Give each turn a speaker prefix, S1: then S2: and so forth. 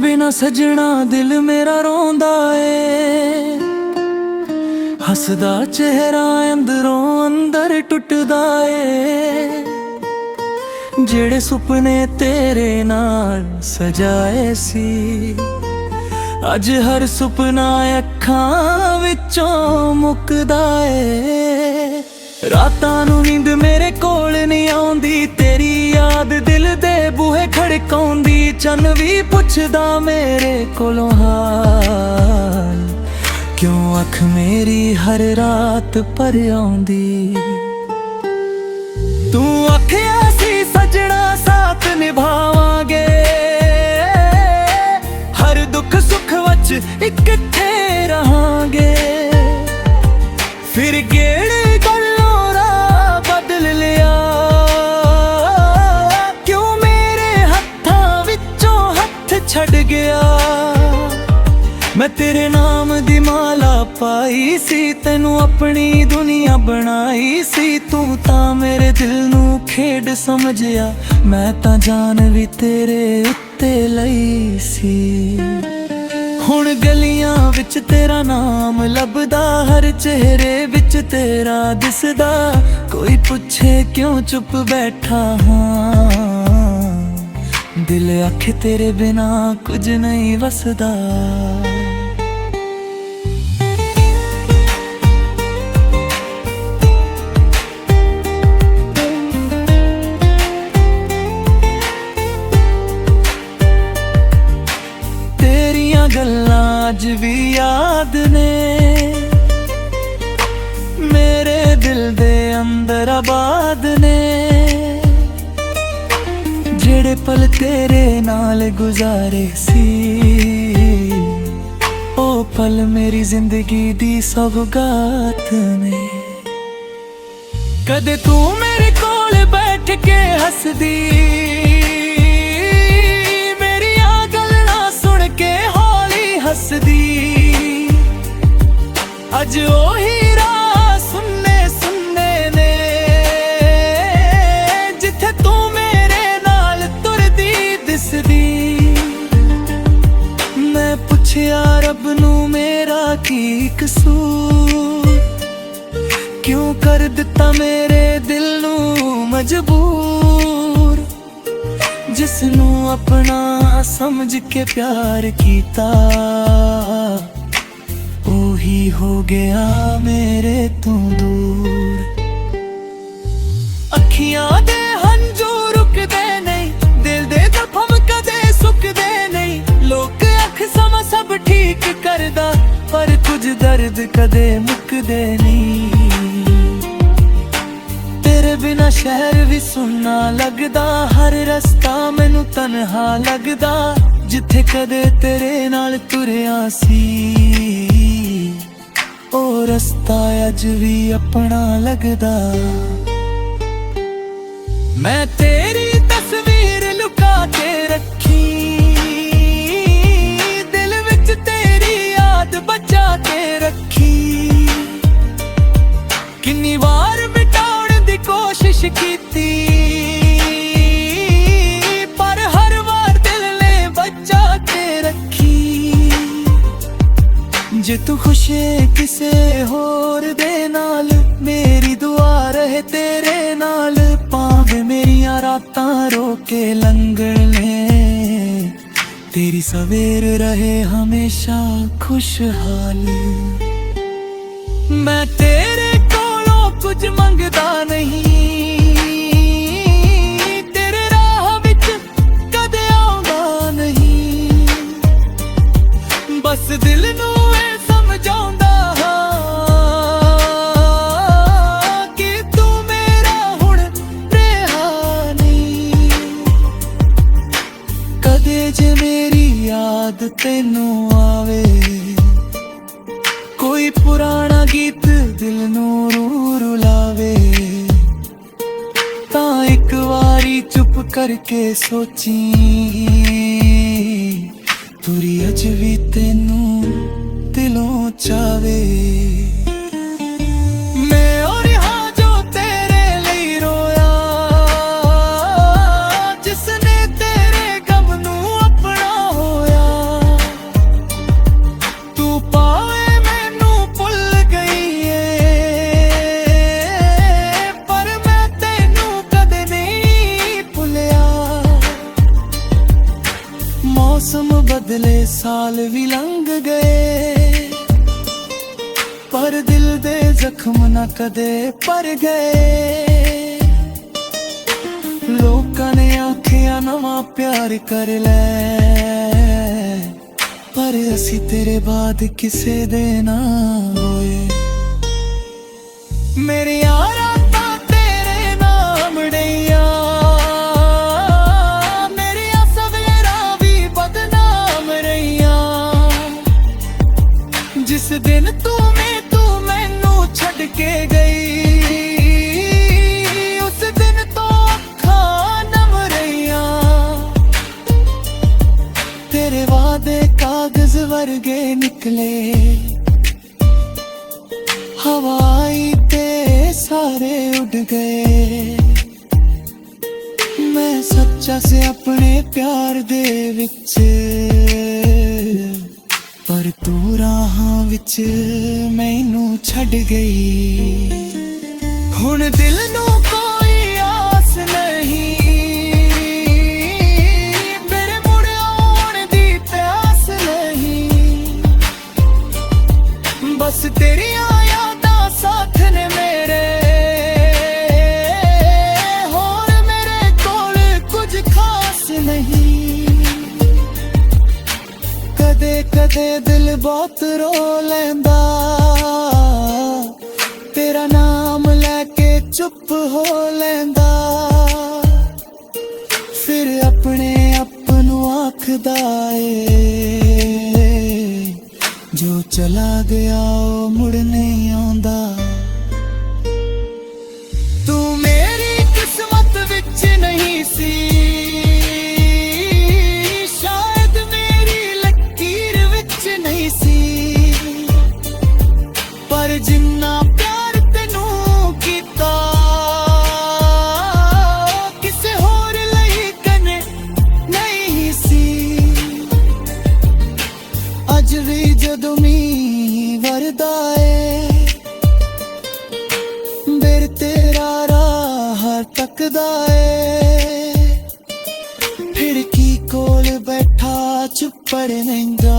S1: बिना सजना दिल मेरा रोंदा ए, हसदा चेहरा अंदरों अंदर टुटदा ए। जेड़े सुपने तेरे नाल सजाए सी, अज हर सुपना अखां विचों मुकदा ए। रातां नूं नींद मेरे कोल नहीं आउंदी, तेरी याद दिल दे बूहे खड़काउंदी। चन भी पुछदा मेरे कोलों हाल, क्यों अख मेरी हर रात पर आउंदी। तू आखिया सी सजना साथ निभावांगे, हर दुख सुख वच इकट्ठे रहांगे। फिर गेड़े गल्लों राह बदल लिया, क्यों मेरे हत्थां विचों हथ छड़ गया। मैं तेरे नाम दी माला पाई सी, तेनू अपनी दुनिया बनाई सी। तू तां मेरे दिल नू खेड समझिया, मैं तां जान भी तेरे उत्ते लई सी। हुण गलियां विच तेरा नाम लभदा, हर चेहरे विच तेरा दिसदा। कोई पुछे क्यों चुप बैठा हां, दिल आखे तेरे बिना कुछ नहीं वसदा। गल्लां अज भी याद ने, मेरे दिल दे अंदर आबाद ने। जेड़े पल तेरे नाल गुजारे सी, ओ पल मेरी जिंदगी दी सौगात ने। कदे तू मेरे कोल बैठ के हसदी, हसदी। अज ओही राह सुनने सुनने ने, जिथे तू मेरे नाल तुरदी दिसदी। मैं पुछया रब नू मेरा की कसूर, क्यों कर दिता मेरे दिल नू मजबूर। जिसनू अपना समझ के प्यार कीता, ओही हो गया मेरे तू दूर। अखियां दे हंजू रुकदे नहीं, दिल दे जख्म कदे सुकदे नहीं। लोग अख समा सब ठीक करदा, पर कुछ दर्द कदे मुकदे नहीं। तेरे बिना शहर भी सुनना लगदा, हर रस्ता मैनू तन्हा लगदा। जिथे कदे तेरे नाल तुरिया सी, ओ रस्ता अज भी अपना लगदा। मैं तेरी तस्वीर लुका के रखी, दिल विच तेरी याद बचा के रखी। किन्नी वार कोशिश कीती, पर हर बार दिल ने बचा के रखी। जे तू खुश है किसे होर दे नाल, मेरी दुआ रहे तेरे नाल। भावे मेरिया रातां रोके लंघने, तेरी सवेर रहे हमेशा खुशहाल। मैं तेरे कोलों कुछ मंगदा नहीं, तेरे राह विच कदे आउंदा नहीं। बस दिल नू ए समझाउंदा कि तू मेरा हुण रेहा नहीं। कदे जे मेरी याद तेनू आवे, कोई पुराना गीत दिल नू रुलावे, तां एक वारी चुप करके सोची, तुरी अज भी तेनू दिलों चावे। मैं और हाँ जो तेरे लिए रोया, जिसने तेरे गम नू अपना होया। ਸਾਲ ਵੀ ਲੰਘ ਗਏ, ਪਰ ਦਿਲ ਦੇ ਜ਼ਖਮ ਨਾ ਕਦੇ ਭਰ ਗਏ। ਲੋਕਾਂ ਨੇ ਆਖਿਆ ਨਵਾਂ ਪਿਆਰ ਕਰ ਲੈ, ਪਰ ਅਸੀਂ ਤੇਰੇ ਬਾਅਦ ਕਿਸੇ ਦੇ ਨਾ ਹੋਏ। ਮੇਰੇ ਯਾਰਾਂ ਤਾਂ ਤੇਰੇ ਨਾਮ ਡਈਆਂ, ਮੇਰੀਆਂ ਸਵੇਰਾਂ ਵੀ ਬਦਨਾਮ ਰਹੀਆਂ। ਜਿਸ ਦਿਨ ਤੂੰ ਮੈਨੂੰ ਛੱਡ ਕੇ ਗਈ, ਉਸ ਦਿਨ ਤੋਂ ਅੱਖਾਂ ਨਮ ਰਹੀਆਂ। ਤੇਰੇ ਵਾਅਦੇ ਕਾਗਜ਼ ਵਰਗੇ ਨਿਕਲੇ, ਹਵਾਈ ਤੇ ਸਾਰੇ ਉੱਡ ਗਏ। ਮੈਂ ਸੱਚਾ ਸੀ ਆਪਣੇ ਪਿਆਰ ਦੇ ਵਿੱਚ, ਪਰ ਤੂੰ ਰਾਹਾਂ ਵਿੱਚ ਮੈਨੂੰ ਛੱਡ ਗਈ। ਹੁਣ ਦਿਲ ਨੂੰ ਕੋਈ ਆਸ ਨਹੀਂ, ਮੇਰੇ ਮੁੜ ਆਉਣ ਦੀ ਪਿਆਸ ਨਹੀਂ। ਬਸ ਤੇਰੀਆਂ ਯਾਦਾਂ ਸਾਥ ਨੇ ਮੇਰੇ, ਹੋਰ ਮੇਰੇ ਕੋਲ ਕੁਝ ਖਾਸ ਨਹੀਂ। ਕਦੇ ਕਦੇ ਦਿਲ ਬਹੁਤ ਰੋ ਲੈਂਦਾ, ਤੇਰਾ ਨਾਮ ਲੈ ਕੇ ਚੁੱਪ ਹੋ ਲੈਂਦਾ। ਫਿਰ ਆਪਣੇ ਆਪ ਨੂੰ ਆਖਦਾ ਏ, ਜੋ ਚਲਾ ਗਿਆ ਉਹ ਮੁੜ ਨਹੀਂ ਆਉਂਦਾ। ਤੂੰ ਮੇਰੀ ਕਿਸਮਤ ਵਿੱਚ ਨਹੀਂ ਸੀ, ਪਰ ਜਿੰਨਾ ਪਿਆਰ ਤੈਨੂੰ ਕੀਤਾ, ਕਿਸੇ ਹੋਰ ਲਈ ਕਨੇ ਨਹੀਂ ਸੀ। ਅੱਜ ਵੀ ਜਦੋਂ ਮੀਂਹ ਵਰਦਾ ਏ, ਬੇਰ ਤੇਰਾ ਰਾਹ ਤੱਕਦਾ ਏ। ਖਿੜਕੀ ਕੋਲ ਬੈਠਾ ਚੁੱਪ ਰਹਿੰਦਾ,